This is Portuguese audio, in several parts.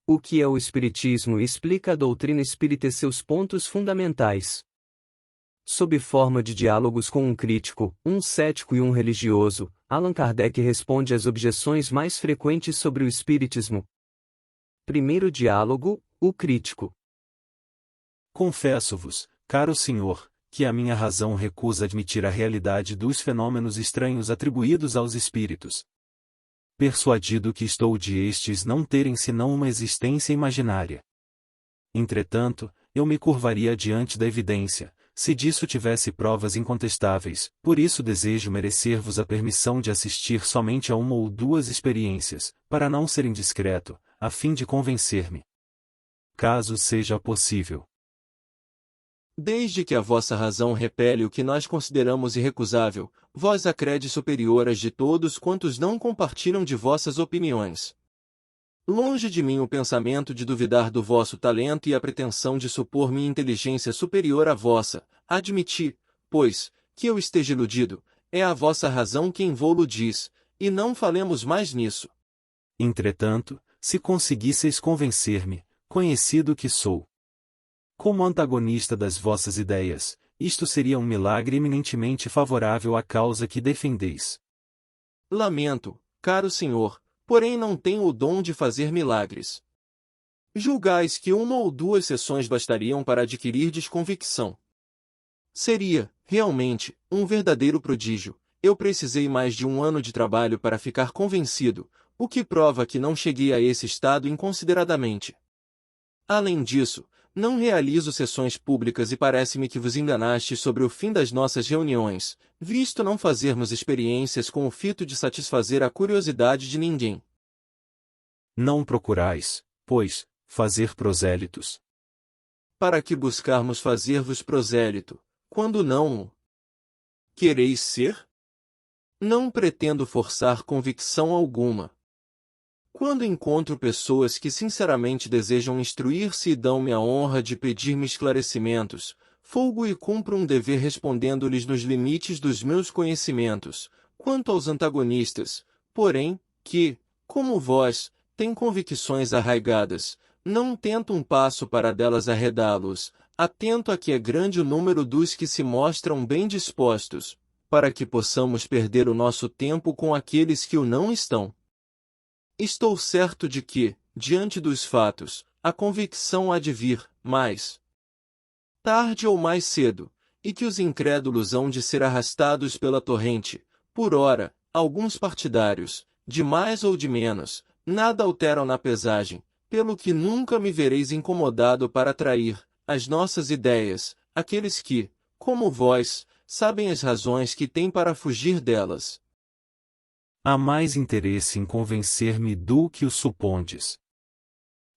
O que é o Espiritismo? Explica a doutrina espírita e seus pontos fundamentais. Sob forma de diálogos com um crítico, um cético e um religioso, Allan Kardec responde às objeções mais frequentes sobre o Espiritismo. Primeiro diálogo, o crítico. Confesso-vos, caro senhor, que a minha razão recusa admitir a realidade dos fenômenos estranhos atribuídos aos espíritos. Persuadido que estou de estes não terem senão uma existência imaginária. Entretanto, eu me curvaria diante da evidência, se disso tivesse provas incontestáveis, por isso desejo merecer-vos a permissão de assistir somente a uma ou duas experiências, para não ser indiscreto, a fim de convencer-me. Caso seja possível. Desde que a vossa razão repele o que nós consideramos irrecusável, vós a crede superior às de todos quantos não compartilham de vossas opiniões. Longe de mim o pensamento de duvidar do vosso talento e a pretensão de supor minha inteligência superior à vossa. Admiti, pois, que eu esteja iludido, é a vossa razão quem vô-lo diz, e não falemos mais nisso. Entretanto, se conseguisseis convencer-me, conhecido que sou, como antagonista das vossas ideias, isto seria um milagre eminentemente favorável à causa que defendeis. Lamento, caro senhor, porém não tenho o dom de fazer milagres. Julgais que uma ou duas sessões bastariam para adquirirdes convicção. Seria, realmente, um verdadeiro prodígio. Eu precisei mais de 1 ano de trabalho para ficar convencido, o que prova que não cheguei a esse estado inconsideradamente. Além disso, não realizo sessões públicas e parece-me que vos enganastes sobre o fim das nossas reuniões, visto não fazermos experiências com o fito de satisfazer a curiosidade de ninguém. Não procurais, pois, fazer prosélitos. Para que buscarmos fazer-vos prosélito, quando não o quereis ser? Não pretendo forçar convicção alguma. Quando encontro pessoas que sinceramente desejam instruir-se e dão-me a honra de pedir-me esclarecimentos, folgo e cumpro um dever respondendo-lhes nos limites dos meus conhecimentos. Quanto aos antagonistas, porém, que, como vós, têm convicções arraigadas, não tento um passo para delas arredá-los, atento a que é grande o número dos que se mostram bem dispostos, para que possamos perder o nosso tempo com aqueles que o não estão. Estou certo de que, diante dos fatos, a convicção há de vir, mais tarde ou mais cedo, e que os incrédulos hão de ser arrastados pela torrente. Por ora, alguns partidários, de mais ou de menos, nada alteram na pesagem, pelo que nunca me vereis incomodado para trair as nossas ideias, aqueles que, como vós, sabem as razões que têm para fugir delas. Há mais interesse em convencer-me do que o supondes.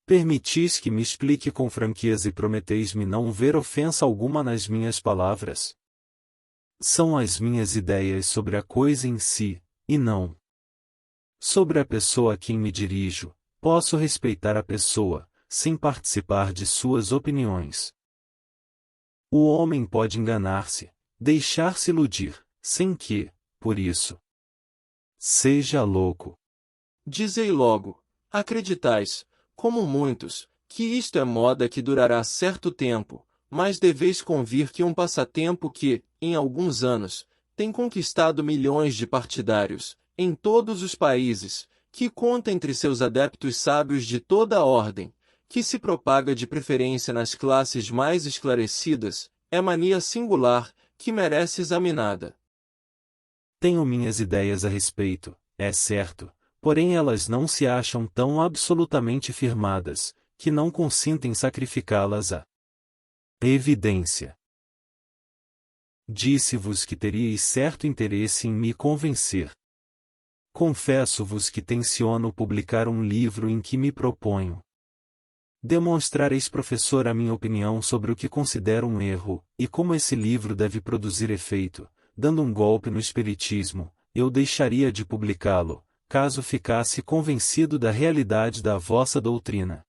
Permitis que me explique com franqueza e prometeis-me não ver ofensa alguma nas minhas palavras. São as minhas ideias sobre a coisa em si, e não sobre a pessoa a quem me dirijo. Posso respeitar a pessoa, sem participar de suas opiniões. O homem pode enganar-se, deixar-se iludir, sem que, por isso, seja louco. Dizei logo, acreditais, como muitos, que isto é moda que durará certo tempo, mas deveis convir que um passatempo que, em alguns anos, tem conquistado milhões de partidários, em todos os países, que conta entre seus adeptos sábios de toda a ordem, que se propaga de preferência nas classes mais esclarecidas, é mania singular, que merece examinada. Tenho minhas ideias a respeito, é certo, porém elas não se acham tão absolutamente firmadas, que não consintem sacrificá-las à evidência. Disse-vos que teríeis certo interesse em me convencer. Confesso-vos que tenciono publicar um livro em que me proponho demonstrar ex-professor a minha opinião sobre o que considero um erro, e como esse livro deve produzir efeito, dando um golpe no espiritismo. Eu deixaria de publicá-lo, caso ficasse convencido da realidade da vossa doutrina.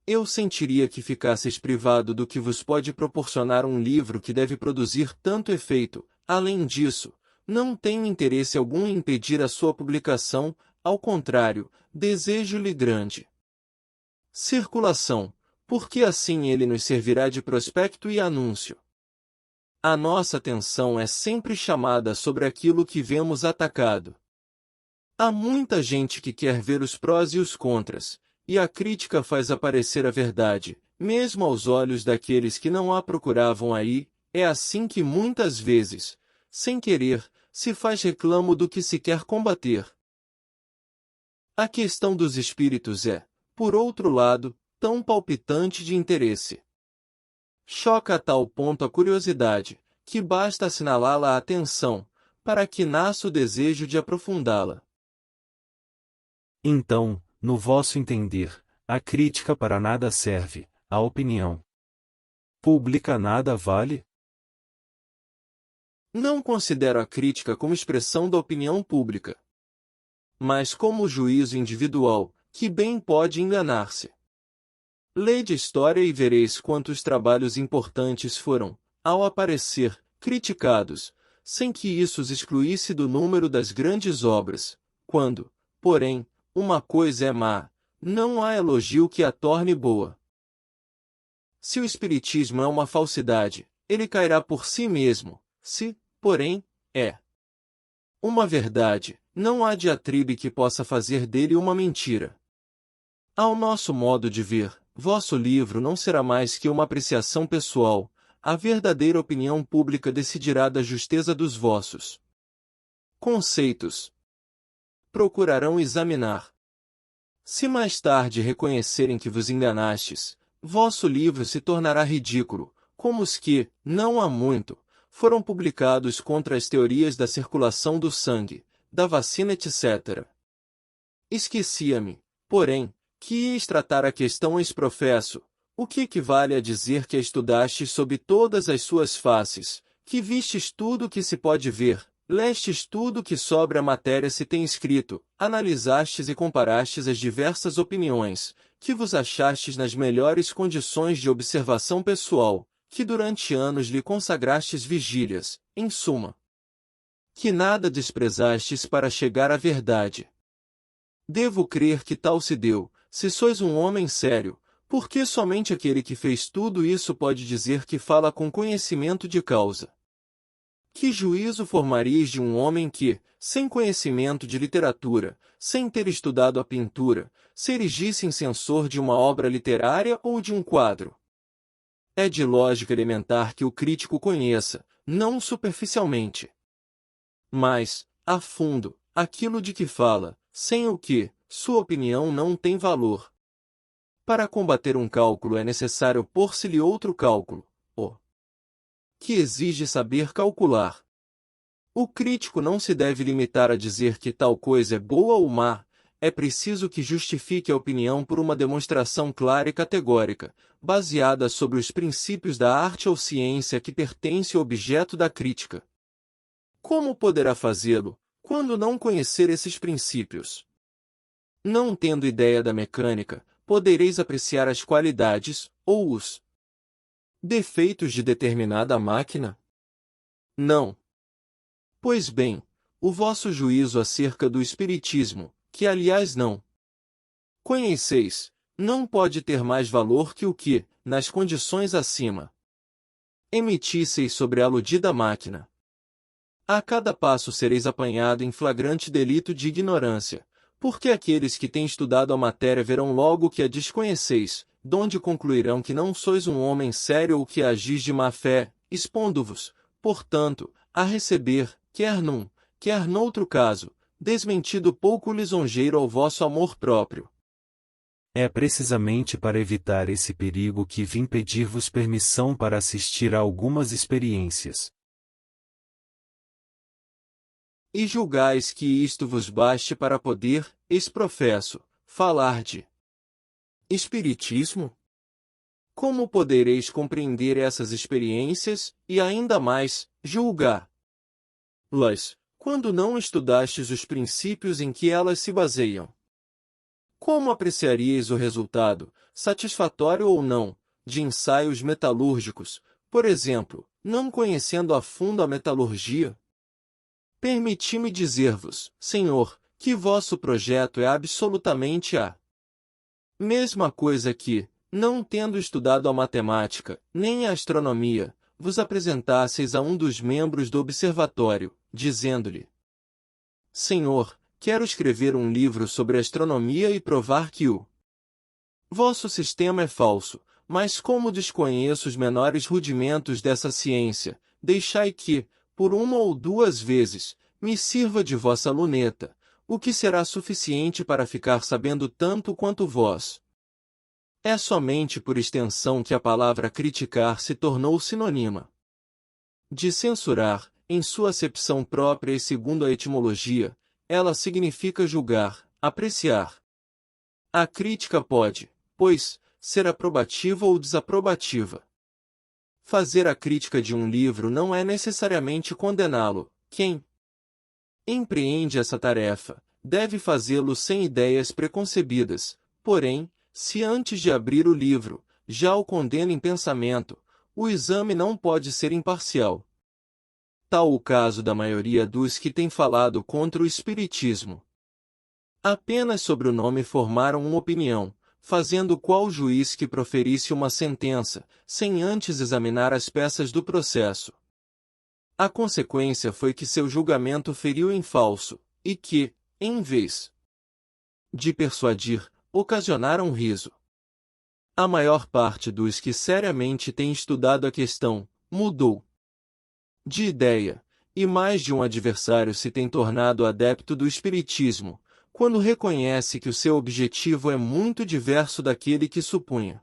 Eu sentiria que ficasseis privado do que vos pode proporcionar um livro que deve produzir tanto efeito. Além disso, não tenho interesse algum em impedir a sua publicação, ao contrário, desejo-lhe grande circulação, porque assim ele nos servirá de prospecto e anúncio. A nossa atenção é sempre chamada sobre aquilo que vemos atacado. Há muita gente que quer ver os prós e os contras, e a crítica faz aparecer a verdade, mesmo aos olhos daqueles que não a procuravam aí. É assim que muitas vezes, sem querer, se faz reclamo do que se quer combater. A questão dos espíritos é, por outro lado, tão palpitante de interesse. Choca a tal ponto a curiosidade, que basta assinalá-la à atenção, para que nasça o desejo de aprofundá-la. Então, no vosso entender, a crítica para nada serve, a opinião pública nada vale? Não considero a crítica como expressão da opinião pública, mas como juízo individual, que bem pode enganar-se. Lede história e vereis quantos trabalhos importantes foram, ao aparecer, criticados, sem que isso os excluísse do número das grandes obras. Quando, porém, uma coisa é má, não há elogio que a torne boa. Se o espiritismo é uma falsidade, ele cairá por si mesmo. Se, porém, é uma verdade, não há diatribe que possa fazer dele uma mentira. Ao nosso modo de ver, vosso livro não será mais que uma apreciação pessoal, a verdadeira opinião pública decidirá da justeza dos vossos conceitos. Procurarão examinar. Se mais tarde reconhecerem que vos enganastes, vosso livro se tornará ridículo, como os que, não há muito, foram publicados contra as teorias da circulação do sangue, da vacina etc. Esquecia-me, porém, que ias tratar a questão ex-professo, o que equivale a dizer que a estudastes sob todas as suas faces, que vistes tudo o que se pode ver, lestes tudo o que sobre a matéria se tem escrito, analisastes e comparastes as diversas opiniões, que vos achastes nas melhores condições de observação pessoal, que durante anos lhe consagrastes vigílias, em suma, que nada desprezastes para chegar à verdade. Devo crer que tal se deu, se sois um homem sério, porque somente aquele que fez tudo isso pode dizer que fala com conhecimento de causa. Que juízo formaríeis de um homem que, sem conhecimento de literatura, sem ter estudado a pintura, se erigisse em censor de uma obra literária ou de um quadro? É de lógica elementar que o crítico conheça, não superficialmente, mas, a fundo, aquilo de que fala, sem o que, sua opinião não tem valor. Para combater um cálculo é necessário pôr-se-lhe outro cálculo, o que exige saber calcular. O crítico não se deve limitar a dizer que tal coisa é boa ou má, é preciso que justifique a opinião por uma demonstração clara e categórica, baseada sobre os princípios da arte ou ciência que pertence ao objeto da crítica. Como poderá fazê-lo, quando não conhecer esses princípios? Não tendo ideia da mecânica, podereis apreciar as qualidades, ou os defeitos de determinada máquina? Não. Pois bem, o vosso juízo acerca do espiritismo, que aliás não conheceis, não pode ter mais valor que o que, nas condições acima, emitisseis sobre a aludida máquina. A cada passo sereis apanhado em flagrante delito de ignorância, porque aqueles que têm estudado a matéria verão logo que a desconheceis, donde concluirão que não sois um homem sério ou que agis de má fé, expondo-vos, portanto, a receber, quer num, quer noutro caso, desmentido pouco lisonjeiro ao vosso amor próprio. É precisamente para evitar esse perigo que vim pedir-vos permissão para assistir a algumas experiências. E julgais que isto vos baste para poder, ex-professo, falar de espiritismo? Como podereis compreender essas experiências, e ainda mais, julgá-las, quando não estudastes os princípios em que elas se baseiam? Como apreciaríeis o resultado, satisfatório ou não, de ensaios metalúrgicos, por exemplo, não conhecendo a fundo a metalurgia? Permiti-me dizer-vos, Senhor, que vosso projeto é absolutamente a Mesma coisa que, não tendo estudado a matemática, nem a astronomia, vos apresentasseis a um dos membros do observatório, dizendo-lhe: Senhor, quero escrever um livro sobre astronomia e provar que o vosso sistema é falso, mas como desconheço os menores rudimentos dessa ciência, deixai que, por uma ou duas vezes, me sirva de vossa luneta, o que será suficiente para ficar sabendo tanto quanto vós. É somente por extensão que a palavra criticar se tornou sinônima de censurar, em sua acepção própria e segundo a etimologia, ela significa julgar, apreciar. A crítica pode, pois, ser aprobativa ou desaprobativa. Fazer a crítica de um livro não é necessariamente condená-lo. Quem empreende essa tarefa deve fazê-lo sem ideias preconcebidas, porém, se antes de abrir o livro, já o condena em pensamento, o exame não pode ser imparcial. Tal o caso da maioria dos que têm falado contra o espiritismo. Apenas sobre o nome formaram uma opinião, fazendo qual juiz que proferisse uma sentença, sem antes examinar as peças do processo. A consequência foi que seu julgamento feriu em falso, e que, em vez de persuadir, ocasionaram riso. A maior parte dos que seriamente têm estudado a questão, mudou de ideia, e mais de um adversário se tem tornado adepto do espiritismo, quando reconhece que o seu objetivo é muito diverso daquele que supunha.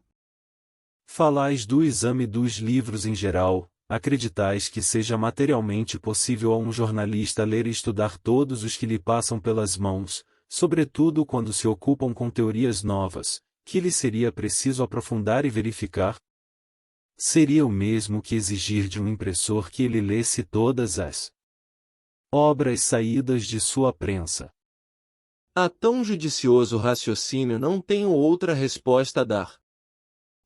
Falais do exame dos livros em geral, acreditais que seja materialmente possível a um jornalista ler e estudar todos os que lhe passam pelas mãos, sobretudo quando se ocupam com teorias novas, que lhe seria preciso aprofundar e verificar? Seria o mesmo que exigir de um impressor que ele lesse todas as obras saídas de sua prensa. A tão judicioso raciocínio não tenho outra resposta a dar,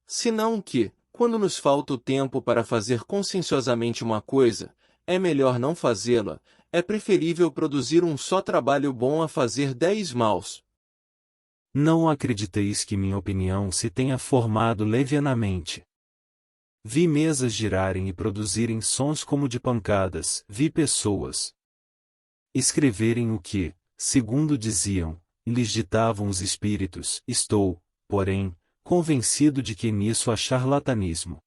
senão que, quando nos falta o tempo para fazer conscienciosamente uma coisa, é melhor não fazê-la, é preferível produzir um só trabalho bom a fazer 10 maus. Não acrediteis que minha opinião se tenha formado levianamente. Vi mesas girarem e produzirem sons como de pancadas, vi pessoas escreverem o que, segundo diziam, lhes ditavam os espíritos. Estou, porém, convencido de que nisso há charlatanismo.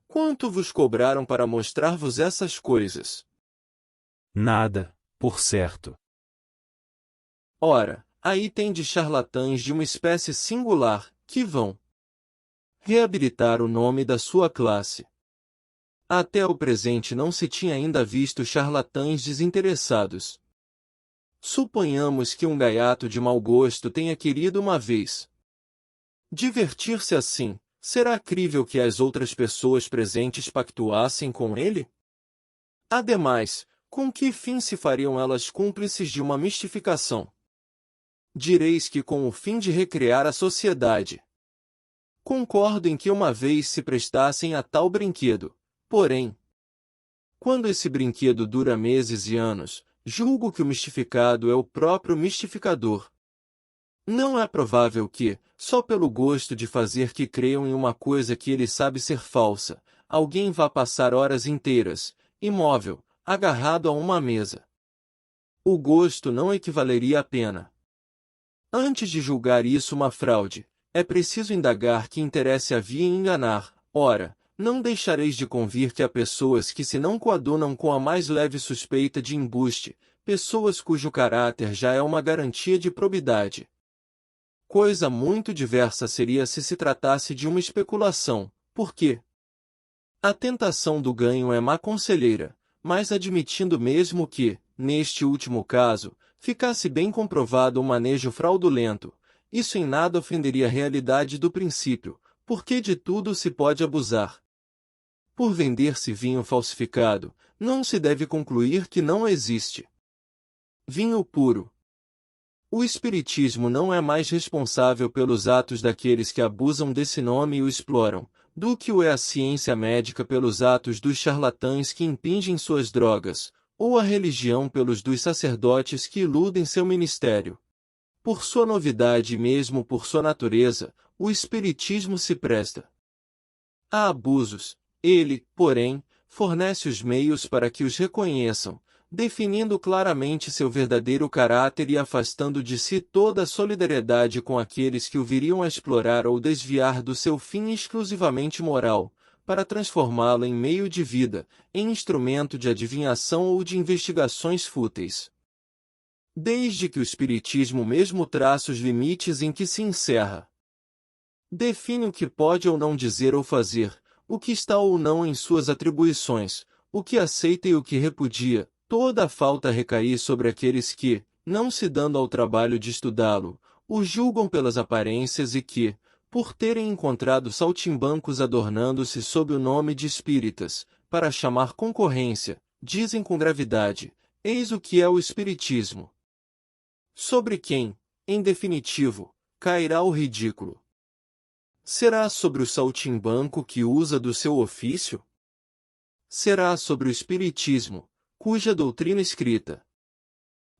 Quanto vos cobraram para mostrar-vos essas coisas? Nada, por certo. Ora, aí tem de charlatães de uma espécie singular, que vão reabilitar o nome da sua classe. Até o presente não se tinha ainda visto charlatães desinteressados. Suponhamos que um gaiato de mau gosto tenha querido uma vez divertir-se assim, será crível que as outras pessoas presentes pactuassem com ele? Ademais, com que fim se fariam elas cúmplices de uma mistificação? Direis que com o fim de recriar a sociedade. Concordo em que uma vez se prestassem a tal brinquedo, porém, quando esse brinquedo dura meses e anos, julgo que o mistificado é o próprio mistificador. Não é provável que, só pelo gosto de fazer que creiam em uma coisa que ele sabe ser falsa, alguém vá passar horas inteiras, imóvel, agarrado a uma mesa. O gosto não equivaleria à pena. Antes de julgar isso uma fraude, é preciso indagar que interesse havia em enganar. Ora, não deixareis de convir que há pessoas que se não coadunam com a mais leve suspeita de embuste, pessoas cujo caráter já é uma garantia de probidade. Coisa muito diversa seria se tratasse de uma especulação, porque a tentação do ganho é má conselheira, mas admitindo mesmo que, neste último caso, ficasse bem comprovado o manejo fraudulento, isso em nada ofenderia a realidade do princípio, porque de tudo se pode abusar. Por vender-se vinho falsificado, não se deve concluir que não existe vinho puro. O espiritismo não é mais responsável pelos atos daqueles que abusam desse nome e o exploram, do que o é a ciência médica pelos atos dos charlatães que impingem suas drogas, ou a religião pelos dos sacerdotes que iludem seu ministério. Por sua novidade e mesmo por sua natureza, o espiritismo se presta a abusos. Ele, porém, fornece os meios para que os reconheçam, definindo claramente seu verdadeiro caráter e afastando de si toda a solidariedade com aqueles que o viriam a explorar ou desviar do seu fim exclusivamente moral, para transformá-lo em meio de vida, em instrumento de adivinhação ou de investigações fúteis. Desde que o Espiritismo mesmo traça os limites em que se encerra. Define o que pode ou não dizer ou fazer, o que está ou não em suas atribuições, o que aceita e o que repudia. Toda a falta recair sobre aqueles que, não se dando ao trabalho de estudá-lo, o julgam pelas aparências e que, por terem encontrado saltimbancos adornando-se sob o nome de espíritas, para chamar concorrência, dizem com gravidade: eis o que é o espiritismo. Sobre quem, em definitivo, cairá o ridículo? Será sobre o saltimbanco que usa do seu ofício? Será sobre o espiritismo, cuja doutrina escrita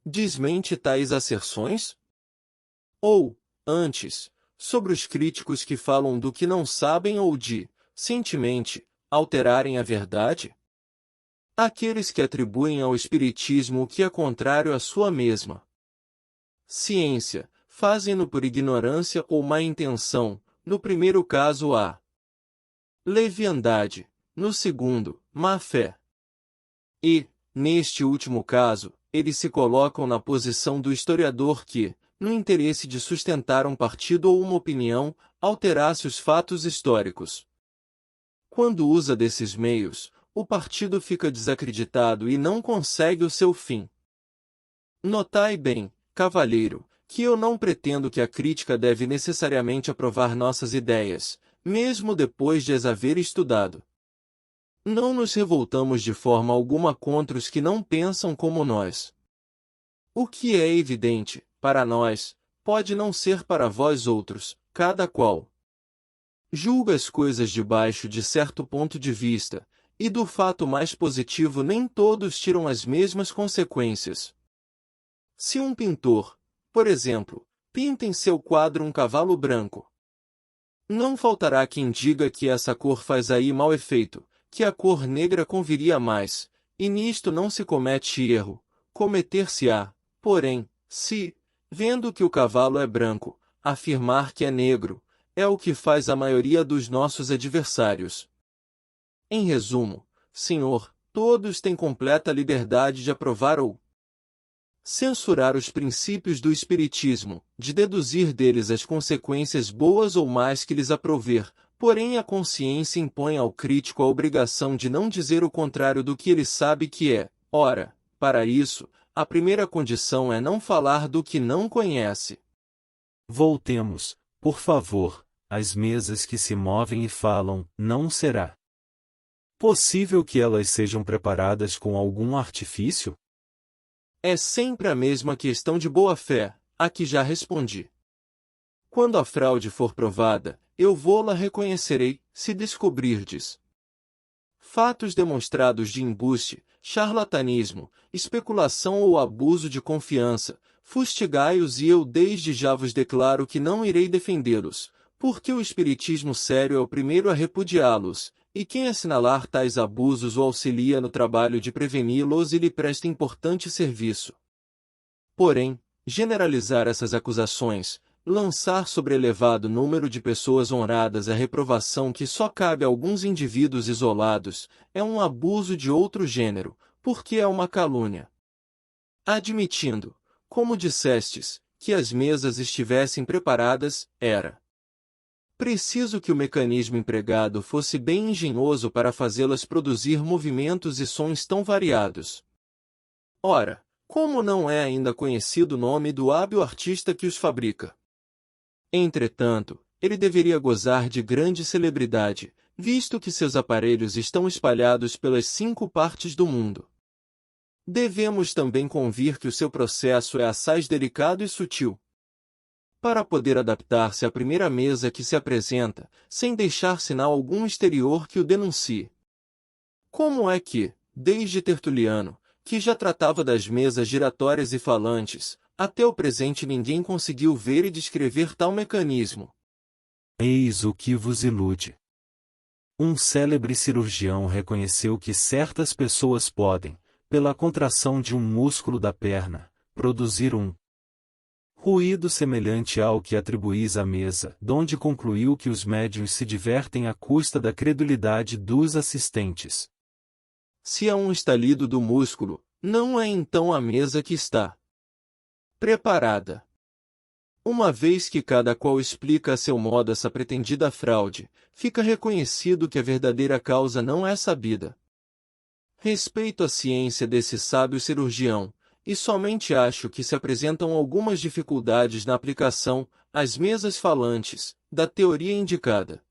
desmente tais asserções? Ou, antes, sobre os críticos que falam do que não sabem ou de, cientemente, alterarem a verdade? Aqueles que atribuem ao espiritismo o que é contrário à sua mesma ciência, fazem-no por ignorância ou má intenção, no primeiro caso a leviandade, no segundo, má fé. E, neste último caso, eles se colocam na posição do historiador que, no interesse de sustentar um partido ou uma opinião, alterasse os fatos históricos. Quando usa desses meios, o partido fica desacreditado e não consegue o seu fim. Notai bem, cavalheiro, que eu não pretendo que a crítica deve necessariamente aprovar nossas ideias, mesmo depois de as haver estudado. Não nos revoltamos de forma alguma contra os que não pensam como nós. O que é evidente, para nós, pode não ser para vós outros, cada qual julga as coisas debaixo de certo ponto de vista, e do fato mais positivo nem todos tiram as mesmas consequências. Se um pintor, por exemplo, pinta em seu quadro um cavalo branco, não faltará quem diga que essa cor faz aí mau efeito, que a cor negra conviria mais, e nisto não se comete erro. Cometer-se-á, porém, se, vendo que o cavalo é branco, afirmar que é negro, é o que faz a maioria dos nossos adversários. Em resumo, senhor, todos têm completa liberdade de aprovar ou censurar os princípios do Espiritismo, de deduzir deles as consequências boas ou más que lhes aprover, porém a consciência impõe ao crítico a obrigação de não dizer o contrário do que ele sabe que é. Ora, para isso, a primeira condição é não falar do que não conhece. Voltemos, por favor, às mesas que se movem e falam. Não será possível que elas sejam preparadas com algum artifício? É sempre a mesma questão de boa-fé, a que já respondi. Quando a fraude for provada, eu vô-la reconhecerei, se descobrirdes fatos demonstrados de embuste, charlatanismo, especulação ou abuso de confiança, fustigai-os e eu desde já vos declaro que não irei defendê-los, porque o espiritismo sério é o primeiro a repudiá-los, e quem assinalar tais abusos o auxilia no trabalho de preveni-los e lhe presta importante serviço. Porém, generalizar essas acusações, lançar sobre elevado número de pessoas honradas a reprovação que só cabe a alguns indivíduos isolados, é um abuso de outro gênero, porque é uma calúnia. Admitindo, como dissestes, que as mesas estivessem preparadas, era preciso que o mecanismo empregado fosse bem engenhoso para fazê-las produzir movimentos e sons tão variados. Ora, como não é ainda conhecido o nome do hábil artista que os fabrica? Entretanto, ele deveria gozar de grande celebridade, visto que seus aparelhos estão espalhados pelas 5 partes do mundo. Devemos também convir que o seu processo é assaz delicado e sutil. Para poder adaptar-se à primeira mesa que se apresenta, sem deixar sinal algum exterior que o denuncie. Como é que, desde Tertuliano, que já tratava das mesas giratórias e falantes, até o presente ninguém conseguiu ver e descrever tal mecanismo. Eis o que vos ilude. Um célebre cirurgião reconheceu que certas pessoas podem, pela contração de um músculo da perna, produzir um ruído semelhante ao que atribuís à mesa, donde concluiu que os médiuns se divertem à custa da credulidade dos assistentes. Se há um estalido do músculo, não é então a mesa que está preparada. Uma vez que cada qual explica a seu modo essa pretendida fraude, fica reconhecido que a verdadeira causa não é sabida. Respeito a ciência desse sábio cirurgião, e somente acho que se apresentam algumas dificuldades na aplicação, às mesas falantes, da teoria indicada.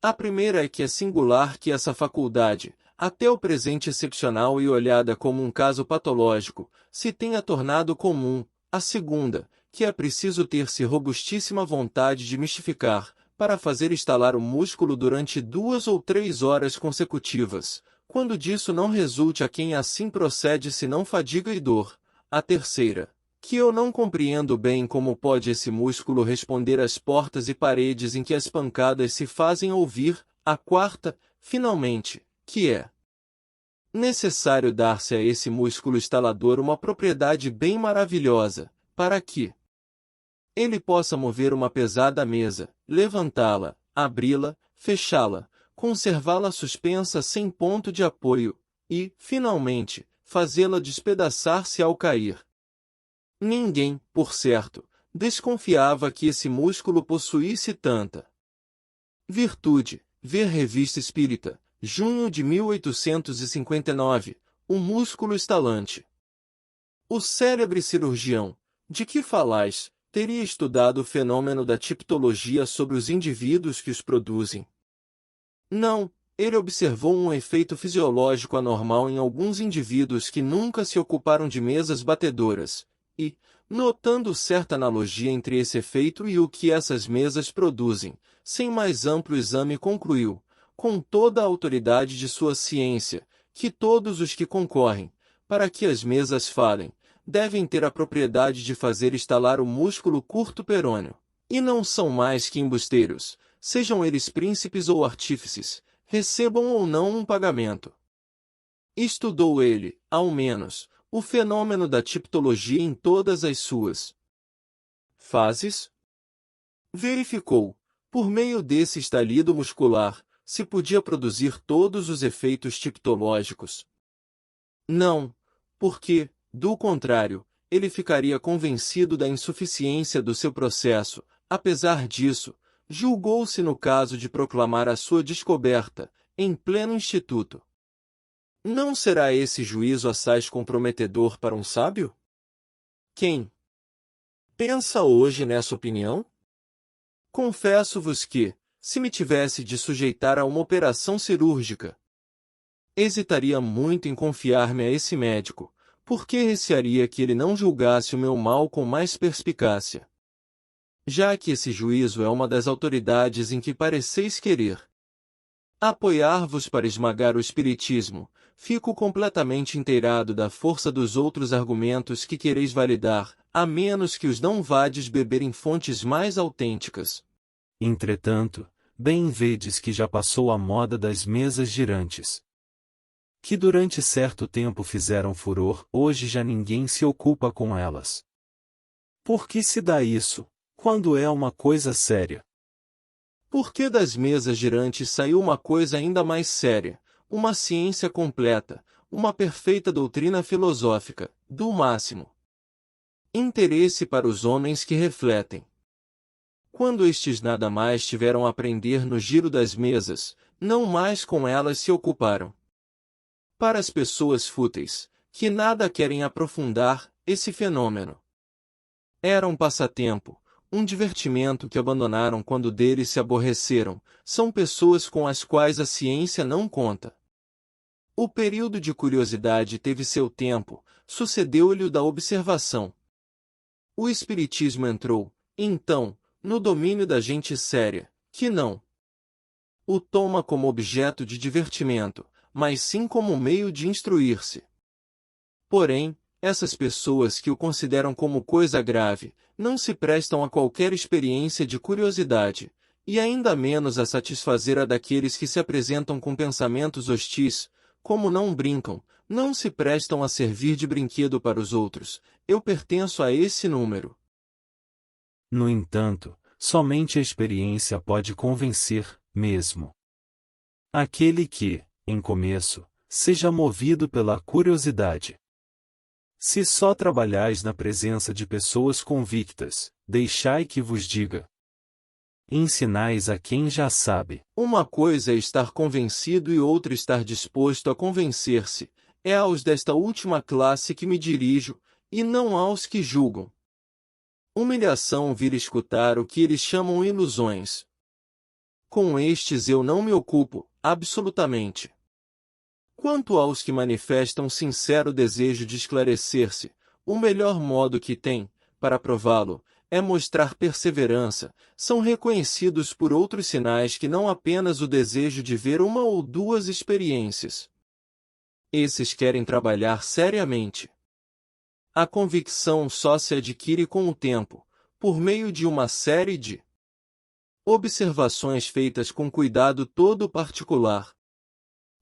A primeira é que é singular que essa faculdade, até o presente excepcional e olhada como um caso patológico, se tenha tornado comum. A segunda, que é preciso ter-se robustíssima vontade de mistificar, para fazer estalar o músculo durante 2 ou 3 horas consecutivas, quando disso não resulte a quem assim procede senão fadiga e dor. A terceira, que eu não compreendo bem como pode esse músculo responder às portas e paredes em que as pancadas se fazem ouvir. A quarta, finalmente, que é necessário dar-se a esse músculo estalador uma propriedade bem maravilhosa, para que ele possa mover uma pesada mesa, levantá-la, abri-la, fechá-la, conservá-la suspensa sem ponto de apoio, e, finalmente, fazê-la despedaçar-se ao cair. Ninguém, por certo, desconfiava que esse músculo possuísse tanta virtude. Ver Revista Espírita, junho de 1859, o músculo estalante. O célebre cirurgião, de que falais, teria estudado o fenômeno da tipologia sobre os indivíduos que os produzem. Não, ele observou um efeito fisiológico anormal em alguns indivíduos que nunca se ocuparam de mesas batedoras, e, notando certa analogia entre esse efeito e o que essas mesas produzem, sem mais amplo exame concluiu, com toda a autoridade de sua ciência, que todos os que concorrem, para que as mesas falem, devem ter a propriedade de fazer estalar o músculo curto perôneo, e não são mais que embusteiros, sejam eles príncipes ou artífices, recebam ou não um pagamento. Estudou ele, ao menos, o fenômeno da tipologia em todas as suas fases. Verificou, por meio desse estalido muscular, se podia produzir todos os efeitos tipológicos. Não, porque, do contrário, ele ficaria convencido da insuficiência do seu processo. Apesar disso, julgou-se no caso de proclamar a sua descoberta, em pleno instituto. Não será esse juízo assaz comprometedor para um sábio? Quem pensa hoje nessa opinião? Confesso-vos que, se me tivesse de sujeitar a uma operação cirúrgica, hesitaria muito em confiar-me a esse médico, porque recearia que ele não julgasse o meu mal com mais perspicácia. Já que esse juízo é uma das autoridades em que pareceis querer apoiar-vos para esmagar o espiritismo, fico completamente inteirado da força dos outros argumentos que quereis validar, a menos que os não vades beber em fontes mais autênticas. Entretanto, bem vedes que já passou a moda das mesas girantes, que durante certo tempo fizeram furor, hoje já ninguém se ocupa com elas. Por que se dá isso, quando é uma coisa séria? Porque das mesas girantes saiu uma coisa ainda mais séria, uma ciência completa, uma perfeita doutrina filosófica, do máximo interesse para os homens que refletem. Quando estes nada mais tiveram a aprender no giro das mesas, não mais com elas se ocuparam. Para as pessoas fúteis, que nada querem aprofundar, esse fenômeno era um passatempo, um divertimento que abandonaram quando dele se aborreceram, são pessoas com as quais a ciência não conta. O período de curiosidade teve seu tempo, sucedeu-lhe o da observação. O espiritismo entrou, então, no domínio da gente séria, que não o toma como objeto de divertimento, mas sim como meio de instruir-se. Porém, Essas pessoas que o consideram como coisa grave, não se prestam a qualquer experiência de curiosidade, e ainda menos a satisfazer a daqueles que se apresentam com pensamentos hostis, como não brincam, não se prestam a servir de brinquedo para os outros. Eu pertenço a esse número. No entanto, somente a experiência pode convencer, mesmo aquele que, em começo, seja movido pela curiosidade. Se só trabalhais na presença de pessoas convictas, deixai que vos diga. Ensinais a quem já sabe. Uma coisa é estar convencido e outra estar disposto a convencer-se. É aos desta última classe que me dirijo, e não aos que julgam. Humilhação vir escutar o que eles chamam ilusões. Com estes eu não me ocupo, absolutamente. Quanto aos que manifestam sincero desejo de esclarecer-se, o melhor modo que têm, para prová-lo, é mostrar perseverança. São reconhecidos por outros sinais que não apenas o desejo de ver uma ou duas experiências. Esses querem trabalhar seriamente. A convicção só se adquire com o tempo, por meio de uma série de observações feitas com cuidado todo particular.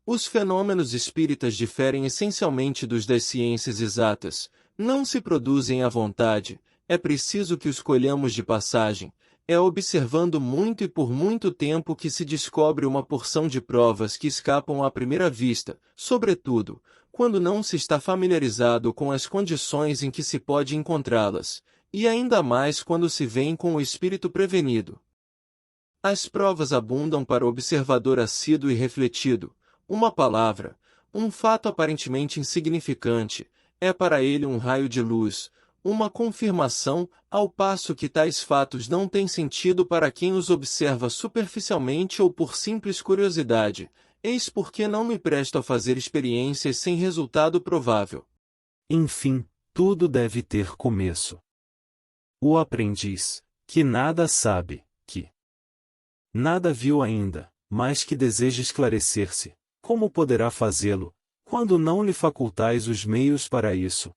Os fenômenos espíritas diferem essencialmente dos das ciências exatas, não se produzem à vontade, é preciso que os colhamos de passagem, é observando muito e por muito tempo que se descobre uma porção de provas que escapam à primeira vista, sobretudo, quando não se está familiarizado com as condições em que se pode encontrá-las, e ainda mais quando se vem com o espírito prevenido. As provas abundam para o observador assíduo e refletido. Uma palavra, um fato aparentemente insignificante, é para ele um raio de luz, uma confirmação, ao passo que tais fatos não têm sentido para quem os observa superficialmente ou por simples curiosidade. Eis porque não me presto a fazer experiências sem resultado provável. Enfim, tudo deve ter começo. O aprendiz, que nada sabe, que nada viu ainda, mas que deseja esclarecer-se, como poderá fazê-lo, quando não lhe facultais os meios para isso?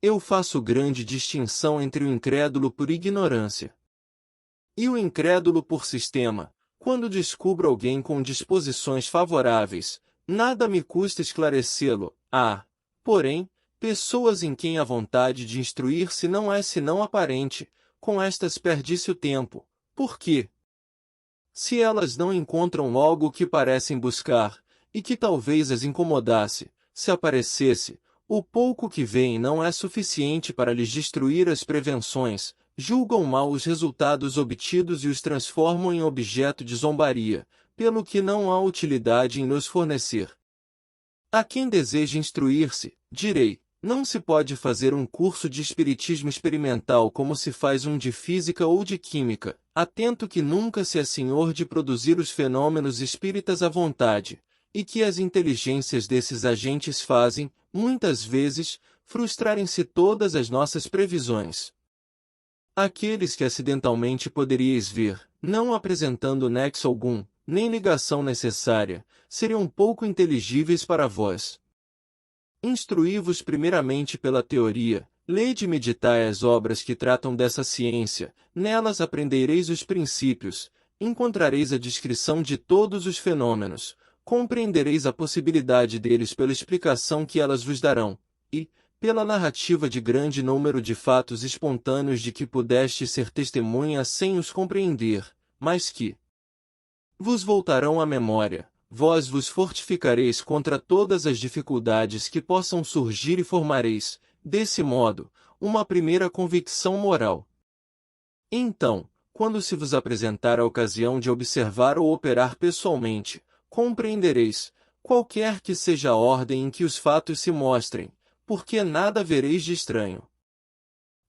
Eu faço grande distinção entre o incrédulo por ignorância e o incrédulo por sistema. Quando descubro alguém com disposições favoráveis, nada me custa esclarecê-lo. Há, porém, pessoas em quem a vontade de instruir-se não é senão aparente, com estas perde-se o tempo. Por quê? Se elas não encontram logo o que parecem buscar, e que talvez as incomodasse, se aparecesse, o pouco que veem não é suficiente para lhes destruir as prevenções, julgam mal os resultados obtidos e os transformam em objeto de zombaria, pelo que não há utilidade em nos fornecer. A quem deseja instruir-se, direi, não se pode fazer um curso de espiritismo experimental como se faz um de física ou de química, atento que nunca se é senhor de produzir os fenômenos espíritas à vontade, e que as inteligências desses agentes fazem, muitas vezes, frustrarem-se todas as nossas previsões. Aqueles que acidentalmente poderíeis ver, não apresentando nexo algum, nem ligação necessária, seriam pouco inteligíveis para vós. Instruí-vos primeiramente pela teoria, lede e meditai as obras que tratam dessa ciência, nelas aprendereis os princípios, encontrareis a descrição de todos os fenômenos, compreendereis a possibilidade deles pela explicação que elas vos darão, e, pela narrativa de grande número de fatos espontâneos de que pudeste ser testemunha sem os compreender, mas que vos voltarão à memória, vós vos fortificareis contra todas as dificuldades que possam surgir e formareis, desse modo, uma primeira convicção moral. Então, quando se vos apresentar a ocasião de observar ou operar pessoalmente, compreendereis, qualquer que seja a ordem em que os fatos se mostrem, porque nada vereis de estranho.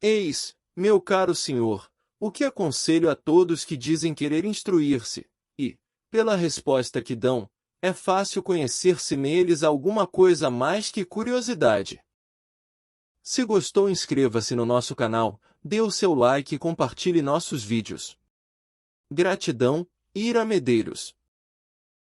Eis, meu caro senhor, o que aconselho a todos que dizem querer instruir-se, e, pela resposta que dão, é fácil conhecer-se neles alguma coisa mais que curiosidade. Se gostou, inscreva-se no nosso canal, dê o seu like e compartilhe nossos vídeos. Gratidão, Ira Medeiros.